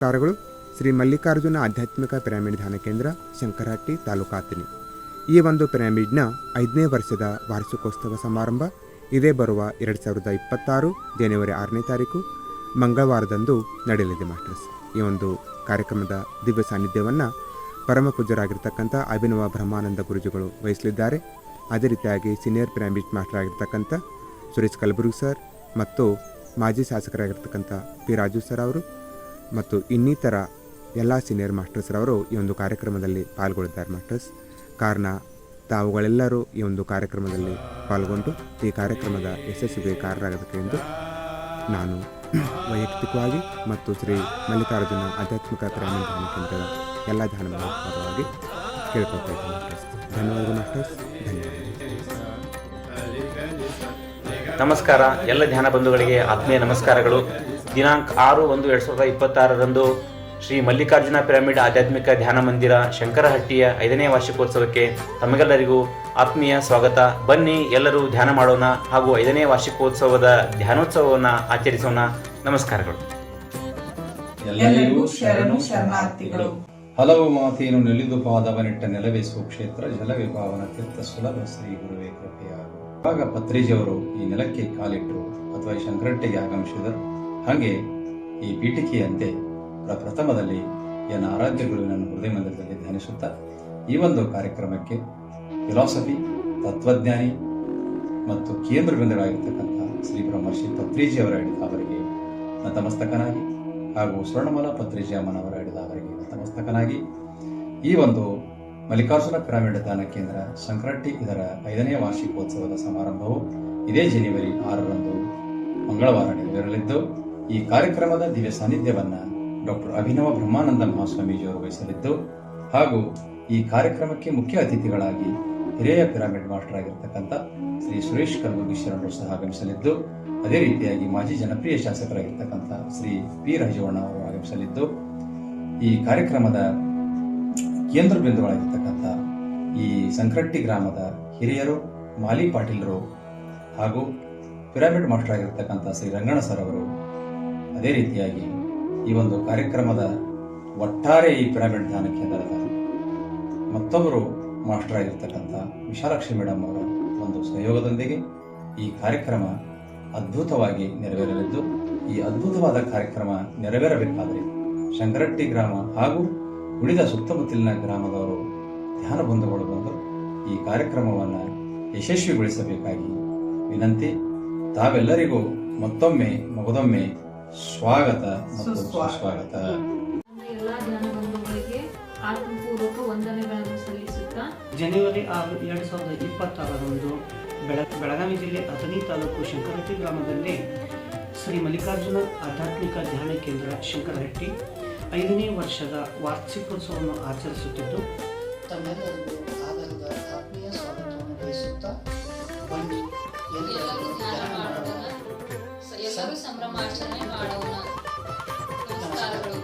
ನಮಸ್ಕಾರಗಳು. ಶ್ರೀ ಮಲ್ಲಿಕಾರ್ಜುನ ಆಧ್ಯಾತ್ಮಿಕ ಪಿರಮಿಡ್ ಧ್ಯಾನ ಕೇಂದ್ರ, ಶಂಕರಹಟ್ಟಿ, ತಾಲೂಕು ಅಥಣಿ. ಈ ಒಂದು ಪಿರಮಿಡ್ನ 5ನೇ ವರ್ಷದ ವಾರ್ಷಿಕೋತ್ಸವ ಸಮಾರಂಭ ಇದೇ ಬರುವ 2026 ಜನವರಿ 6ನೇ ತಾರೀಕು ಮಂಗಳವಾರದಂದು ನಡೆಯಲಿದೆ ಮಾಸ್ಟರ್ಸ್. ಈ ಒಂದು ಕಾರ್ಯಕ್ರಮದ ದಿವ್ಯ ಸಾನ್ನಿಧ್ಯವನ್ನು ಪರಮ ಪೂಜ್ಯರಾಗಿರ್ತಕ್ಕಂಥ ಅಭಿನವ ಬ್ರಹ್ಮಾನಂದ ಗುರುಜಿಗಳು ವಹಿಸಲಿದ್ದಾರೆ. ಅದೇ ರೀತಿಯಾಗಿ ಸೀನಿಯರ್ ಪಿರಮಿಡ್ ಮಾಸ್ಟರ್ ಆಗಿರ್ತಕ್ಕಂಥ ಸುರೇಶ್ ಕಲಬುರ್ಗಿ ಸರ್ ಮತ್ತು ಮಾಜಿ ಶಾಸಕರಾಗಿರ್ತಕ್ಕಂಥ ಪಿ ರಾಜು ಸರ್ ಅವರು ಮತ್ತು ಇನ್ನಿತರ ಎಲ್ಲ ಸೀನಿಯರ್ ಮಾಸ್ಟರ್ಸ್ರವರು ಈ ಒಂದು ಕಾರ್ಯಕ್ರಮದಲ್ಲಿ ಪಾಲ್ಗೊಳ್ಳಿದ್ದಾರೆ ಮಾಸ್ಟರ್ಸ್. ಕಾರಣ ತಾವುಗಳೆಲ್ಲರೂ ಈ ಒಂದು ಕಾರ್ಯಕ್ರಮದಲ್ಲಿ ಪಾಲ್ಗೊಂಡು ಈ ಕಾರ್ಯಕ್ರಮದ ಯಶಸ್ಸಿಗೆ ಕಾರಣರಾಗಬೇಕು ಎಂದು ನಾನು ವೈಯಕ್ತಿಕವಾಗಿ ಮತ್ತು ಶ್ರೀ ಮಲ್ಲಿಕಾರ್ಜುನ ಆಧ್ಯಾತ್ಮಿಕ ಪಿರಮಿಡ್ ಧ್ಯಾನ ಕೇಂದ್ರದ ಎಲ್ಲ ಧ್ಯಾನಗಳ ಪರವಾಗಿ ಕೇಳ್ಕೊಳ್ತಾ ಇದ್ದೀನಿ ಮಾಸ್ಟರ್ಸ್. ಧನ್ಯವಾದಗಳು ಮಾಸ್ಟರ್ಸ್, ಧನ್ಯವಾದಗಳು. ನಮಸ್ಕಾರ. ಎಲ್ಲ ಧ್ಯಾನ ಬಂಧುಗಳಿಗೆ ಆತ್ಮೀಯ ನಮಸ್ಕಾರಗಳು. ದಿನಾಂಕ 6/1/2026 ಶ್ರೀ ಮಲ್ಲಿಕಾರ್ಜುನ ಪಿರಮಿಡ್ ಆಧ್ಯಾತ್ಮಿಕ ಧ್ಯಾನ ಮಂದಿರ ಶಂಕರಹಟ್ಟಿಯ 5ನೇ ವಾರ್ಷಿಕೋತ್ಸವಕ್ಕೆ ತಮಗೆಲ್ಲರಿಗೂ ಆತ್ಮೀಯ ಸ್ವಾಗತ. ಬನ್ನಿ ಎಲ್ಲರೂ ಧ್ಯಾನ ಮಾಡೋಣ ಹಾಗೂ 5ನೇ ವಾರ್ಷಿಕೋತ್ಸವದ ಧ್ಯಾನೋತ್ಸವವನ್ನು ಆಚರಿಸೋಣ. ನಮಸ್ಕಾರಗಳು. ಎಲ್ಲರಿಗೂ ಶರಣು ಶರಣಾರ್ಥಿಗಳು. ಹಲವು ಮಾತೇನು ನೆಲೆದು ಪಾದವನಿಟ್ಟ ನೆಲವೇ ಸುಕ್ಷೇತ್ರ ಜಲವೇ ಪಾವನ ತೀರ್ಥ ಸುಲಭ ಶ್ರೀ ಗುರುವೇ ಕೃಪೆಯಾಗ. ಆಗ ಪತ್ರಿಜಿಯವರು ಈ ನೆಲಕ್ಕೆ ಕಾಲಿಟ್ಟರು ಅಥವಾ ಈ ಶಂಕರಹಟ್ಟಿಗೆ ಆಗಮಿಸಿದರು. ಹಾಗೆ ಈ ಪೀಠಿಕೆಯಂತೆ ಪ್ರಥಮದಲ್ಲಿ ಎನ್ನ ಆರಾಧ್ಯ ಗುರುವಿನನ್ನು ಹೃದಯ ಮಂದಿರದಲ್ಲಿ ಧ್ಯಾನಿಸುತ್ತಾ ಈ ಒಂದು ಕಾರ್ಯಕ್ರಮಕ್ಕೆ ಫಿಲಾಸಫಿ, ತತ್ವಜ್ಞಾನಿ ಮತ್ತು ಕೇಂದ್ರ ಬಿಂದುಗಳಾಗಿರ್ತಕ್ಕಂಥ ಶ್ರೀ ಬ್ರಹ್ಮರ್ಷಿ ಪತ್ರಿಜಿಯವರ ಹಿಡಿದ ಅವರಿಗೆ ನತಮಸ್ತಕನಾಗಿ ಹಾಗೂ ಸ್ವರ್ಣಮಲ ಪತ್ರಿಜಿ ಅಮ್ಮನವರ ಹಿಡಿದ ಅವರಿಗೆ ನತಮಸ್ತಕನಾಗಿ ಈ ಒಂದು ಮಲ್ಲಿಕಾರ್ಜುನ ಪಿರಮಿಡ್ ಧ್ಯಾನ ಕೇಂದ್ರ ಶಂಕರಹಟ್ಟಿ ಇದರ 5ನೇ ವಾರ್ಷಿಕೋತ್ಸವದ ಸಮಾರಂಭವು ಇದೇ ಜನವರಿ 6ರಂದು ಮಂಗಳವಾರ ನೆರವೇರಲಿದ್ದು, ಈ ಕಾರ್ಯಕ್ರಮದ ದಿವ್ಯ ಸಾನ್ನಿಧ್ಯವನ್ನು ಡಾಕ್ಟರ್ ಅಭಿನವ ಬ್ರಹ್ಮಾನಂದ ಮಹಾಸ್ವಾಮೀಜಿಯವರು ವಹಿಸಲಿದ್ದು, ಹಾಗೂ ಈ ಕಾರ್ಯಕ್ರಮಕ್ಕೆ ಮುಖ್ಯ ಅತಿಥಿಗಳಾಗಿ ಹಿರಿಯ ಪಿರಮಿಡ್ ಮಾಸ್ಟರ್ ಆಗಿರ್ತಕ್ಕಂಥ ಶ್ರೀ ಸುರೇಶ್ ಕಲಬುರ್ಗಿ ಶರಣರು ಸಹ ಆಗಮಿಸಲಿದ್ದು, ಅದೇ ರೀತಿಯಾಗಿ ಮಾಜಿ ಜನಪ್ರಿಯ ಶಾಸಕರಾಗಿರ್ತಕ್ಕಂಥ ಶ್ರೀ ಪಿ ರಾಜವಣ್ಣ ಅವರು ಆಗಮಿಸಲಿದ್ದು, ಈ ಕಾರ್ಯಕ್ರಮದ ಕೇಂದ್ರ ಬಿಂದುಗಳಾಗಿರ್ತಕ್ಕಂಥ ಈ ಸಂಕರಟ್ಟಿ ಗ್ರಾಮದ ಹಿರಿಯರು, ಮಾಲಿ ಪಾಟೀಲರು ಹಾಗೂ ಪಿರಮಿಡ್ ಮಾಸ್ಟರ್ ಆಗಿರ್ತಕ್ಕಂಥ ಶ್ರೀ ರಂಗಣ್ಣ ಸರ್ ಅವರು, ಅದೇ ರೀತಿಯಾಗಿ ಈ ಒಂದು ಕಾರ್ಯಕ್ರಮದ ಒಟ್ಟಾರೆ ಈ ಪಿರಮಿಡ್ ಧ್ಯಾನ ಕೇಂದ್ರದ ಮತ್ತೊಬ್ಬರು ಮಾಸ್ಟರ್ ಆಗಿರ್ತಕ್ಕಂಥ ವಿಶಾಲಾಕ್ಷಿ ಮೇಡಮ್ ಅವರ ಒಂದು ಸಹಯೋಗದೊಂದಿಗೆ ಈ ಕಾರ್ಯಕ್ರಮ ಅದ್ಭುತವಾಗಿ ನೆರವೇರಲಿದ್ದು, ಈ ಅದ್ಭುತವಾದ ಕಾರ್ಯಕ್ರಮ ನೆರವೇರಬೇಕಾದರೆ ಶಂಕರಹಟ್ಟಿ ಗ್ರಾಮ ಹಾಗೂ ಉಳಿದ ಸುತ್ತಮುತ್ತಲಿನ ಗ್ರಾಮದವರು ಧ್ಯಾನ ಬಂಧುಗಳು ಬಂದು ಈ ಕಾರ್ಯಕ್ರಮವನ್ನು ಯಶಸ್ವಿಗೊಳಿಸಬೇಕಾಗಿ ವಿನಂತಿ. ತಾವೆಲ್ಲರಿಗೂ ಮತ್ತೊಮ್ಮೆ ಮಗದೊಮ್ಮೆ ಸ್ವಾಗತ ಮತ್ತು ಸುಸ್ವಾಗತ. ಎಲ್ಲ ಧ್ಯಾನ ಬಂಧುಗಳಿಗೆ ಆತ್ಮಪೂರ್ವಕ ವಂದನೆಗಳನ್ನು ಸಲ್ಲಿಸುತ್ತಾ ಜನವರಿ 6, 2026 ಬೆಳಗಾವಿ ಜಿಲ್ಲೆ ಅಥಣಿ ತಾಲೂಕು ಶಂಕರಹಟ್ಟಿ ಗ್ರಾಮದಲ್ಲಿ ಶ್ರೀ ಮಲ್ಲಿಕಾರ್ಜುನ ಆಧ್ಯಾತ್ಮಿಕ ಧ್ಯಾನ ಕೇಂದ್ರ ಶಂಕರಹಟ್ಟಿ 5ನೇ ವರ್ಷದ ವಾರ್ಷಿಕೋತ್ಸವವನ್ನು ಆಚರಿಸುತ್ತಿದ್ದು, ತಮ್ಮೆಲ್ಲರಿಗೂ ಆಧಾರದ ಆತ್ಮೀಯ ಸ್ವಾಗತವನ್ನು ಬಯಸುತ್ತಾ ಬನ್ನಿ ಎಲ್ಲರೂ ಧ್ಯಾನ ಮಾಡೋಣ, ಎಲ್ಲರೂ ಸಂಭ್ರಮಾಚರಣೆ ಮಾಡೋಣ. ನಮಸ್ಕಾರಗಳು.